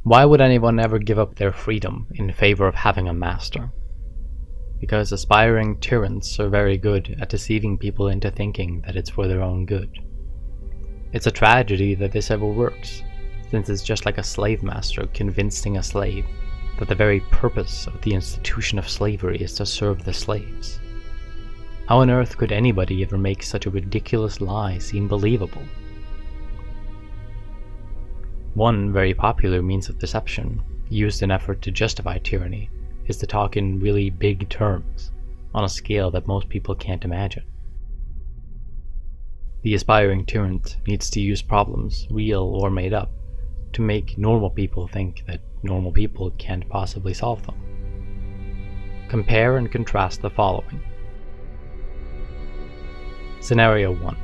Why would anyone ever give up their freedom in favor of having a master? Because aspiring tyrants are very good at deceiving people into thinking that it's for their own good. It's a tragedy that this ever works, since it's just like a slave master convincing a slave that the very purpose of the institution of slavery is to serve the slaves. How on earth could anybody ever make such a ridiculous lie seem believable? One very popular means of deception, used in effort to justify tyranny, is to talk in really big terms, on a scale that most people can't imagine. The aspiring tyrant needs to use problems, real or made up, to make normal people think that normal people can't possibly solve them. Compare and contrast the following. Scenario 1.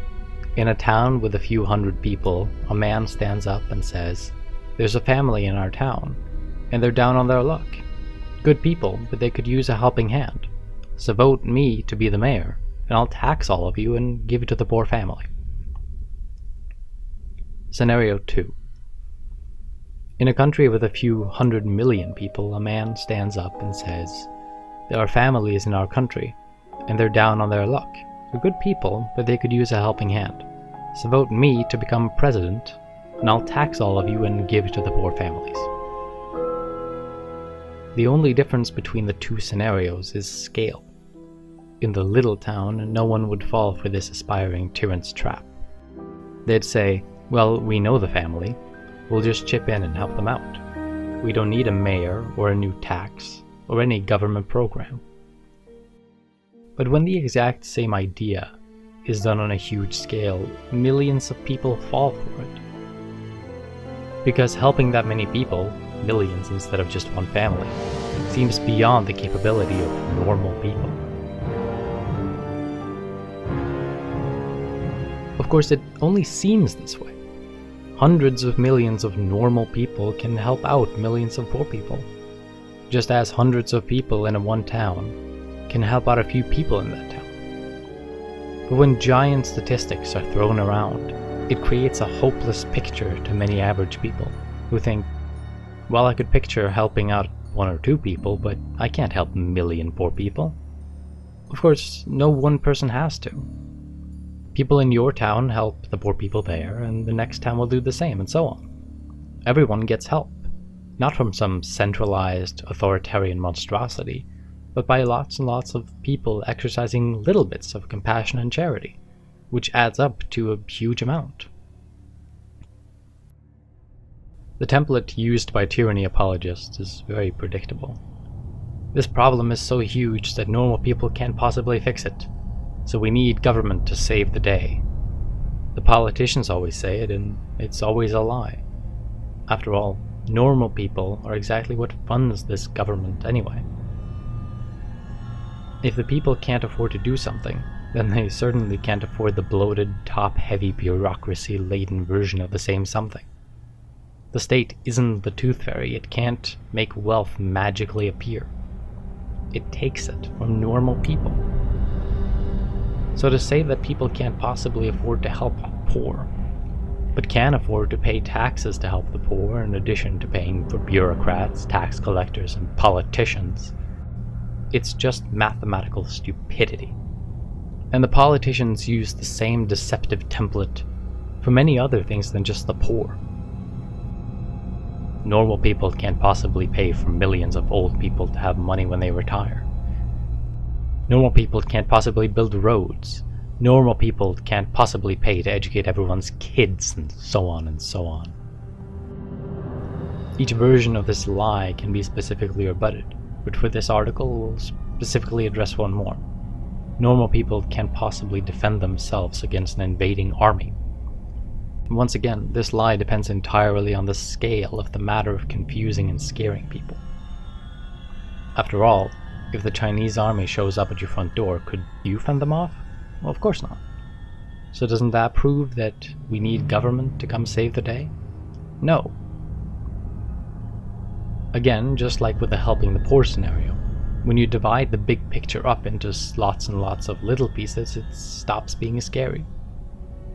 In a town with a few hundred people, a man stands up and says, "There's a family in our town, and they're down on their luck. Good people, but they could use a helping hand. So vote me to be the mayor, and I'll tax all of you and give it to the poor family." Scenario 2. In a country with a few 100 million people, a man stands up and says, "There are families in our country, and they're down on their luck. They're good people, but they could use a helping hand. So vote me to become president, and I'll tax all of you and give to the poor families." The only difference between the two scenarios is scale. In the little town, no one would fall for this aspiring tyrant's trap. They'd say, "Well, we know the family. We'll just chip in and help them out. We don't need a mayor or a new tax or any government program." But when the exact same idea is done on a huge scale, millions of people fall for it. Because helping that many people, millions instead of just one family, seems beyond the capability of normal people. Of course, it only seems this way. Hundreds of millions of normal people can help out millions of poor people, just as hundreds of people in one town can help out a few people in that town. But when giant statistics are thrown around, it creates a hopeless picture to many average people who think, "Well, I could picture helping out one or two people, but I can't help a million poor people." Of course, no one person has to. People in your town help the poor people there, and the next town will do the same, and so on. Everyone gets help, not from some centralized, authoritarian monstrosity, but by lots and lots of people exercising little bits of compassion and charity, which adds up to a huge amount. The template used by tyranny apologists is very predictable. This problem is so huge that normal people can't possibly fix it, so we need government to save the day. The politicians always say it, and it's always a lie. After all, normal people are exactly what funds this government anyway. If the people can't afford to do something, then they certainly can't afford the bloated, top-heavy, bureaucracy-laden version of the same something. The state isn't the tooth fairy. It can't make wealth magically appear. It takes it from normal people. So to say that people can't possibly afford to help the poor, but can afford to pay taxes to help the poor in addition to paying for bureaucrats, tax collectors, and politicians, it's just mathematical stupidity. And the politicians use the same deceptive template for many other things than just the poor. Normal people can't possibly pay for millions of old people to have money when they retire. Normal people can't possibly build roads. Normal people can't possibly pay to educate everyone's kids, and so on and so on. Each version of this lie can be specifically rebutted, but for this article we'll specifically address one more. Normal people can't possibly defend themselves against an invading army. Once again, this lie depends entirely on the scale of the matter of confusing and scaring people. After all, if the Chinese army shows up at your front door, could you fend them off? Well, of course not. So doesn't that prove that we need government to come save the day? No. Again, just like with the helping the poor scenario, when you divide the big picture up into lots and lots of little pieces, it stops being scary.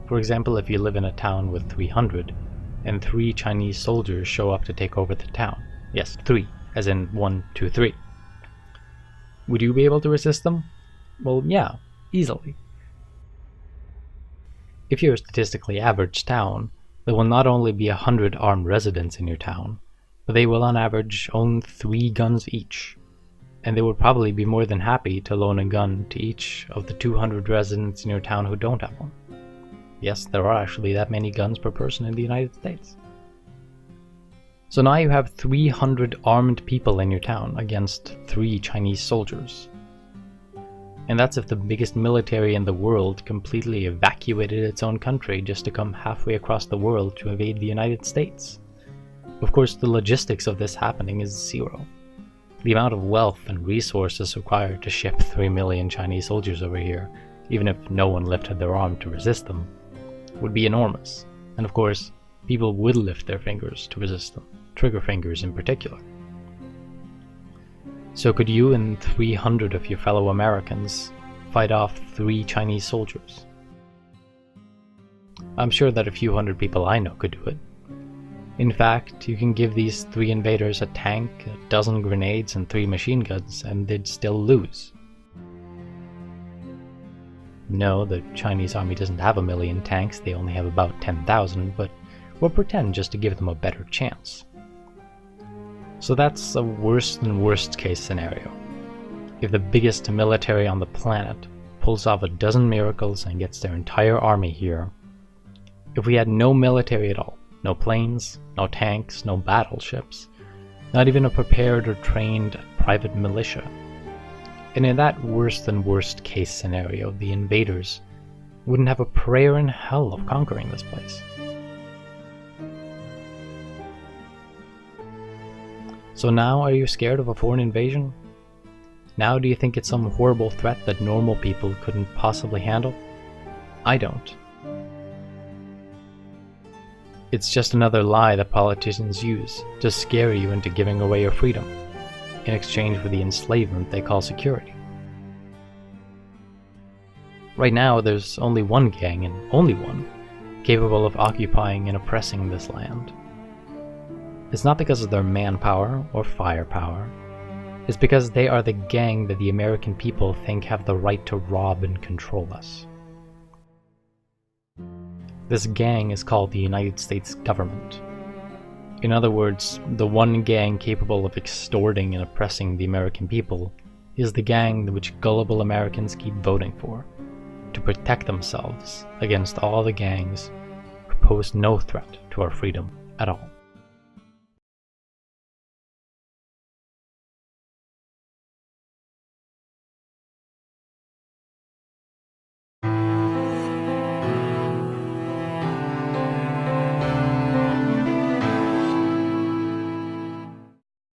For example, if you live in a town with 300, and 3 Chinese soldiers show up to take over the town. Yes, 3, as in 1, 2, 3. Would you be able to resist them? Well, yeah, easily. If you're a statistically average town, there will not only be 100 armed residents in your town, but they will on average own 3 guns each. And they would probably be more than happy to loan a gun to each of the 200 residents in your town who don't have one. Yes, there are actually that many guns per person in the United States. So now you have 300 armed people in your town against 3 Chinese soldiers. And that's if the biggest military in the world completely evacuated its own country just to come halfway across the world to invade the United States. Of course, the logistics of this happening is zero. The amount of wealth and resources required to ship 3 million Chinese soldiers over here, even if no one lifted their arm to resist them, would be enormous. And of course, people would lift their fingers to resist them, trigger fingers in particular. So could you and 300 of your fellow Americans fight off 3 Chinese soldiers? I'm sure that a few hundred people I know could do it. In fact, you can give these 3 invaders a tank, a dozen grenades, and 3 machine guns, and they'd still lose. No, the Chinese army doesn't have 1 million tanks, they only have about 10,000, but we'll pretend just to give them a better chance. So that's a worse than worst case scenario. If the biggest military on the planet pulls off a dozen miracles and gets their entire army here, if we had no military at all, no planes, no tanks, no battleships, not even a prepared or trained private militia. And in that worse than worst case scenario, the invaders wouldn't have a prayer in hell of conquering this place. So now are you scared of a foreign invasion? Now do you think it's some horrible threat that normal people couldn't possibly handle? I don't. It's just another lie that politicians use to scare you into giving away your freedom, in exchange for the enslavement they call security. Right now there's only one gang, and only one, capable of occupying and oppressing this land. It's not because of their manpower or firepower, it's because they are the gang that the American people think have the right to rob and control us. This gang is called the United States government. In other words, the one gang capable of extorting and oppressing the American people is the gang which gullible Americans keep voting for, to protect themselves against all the gangs who pose no threat to our freedom at all.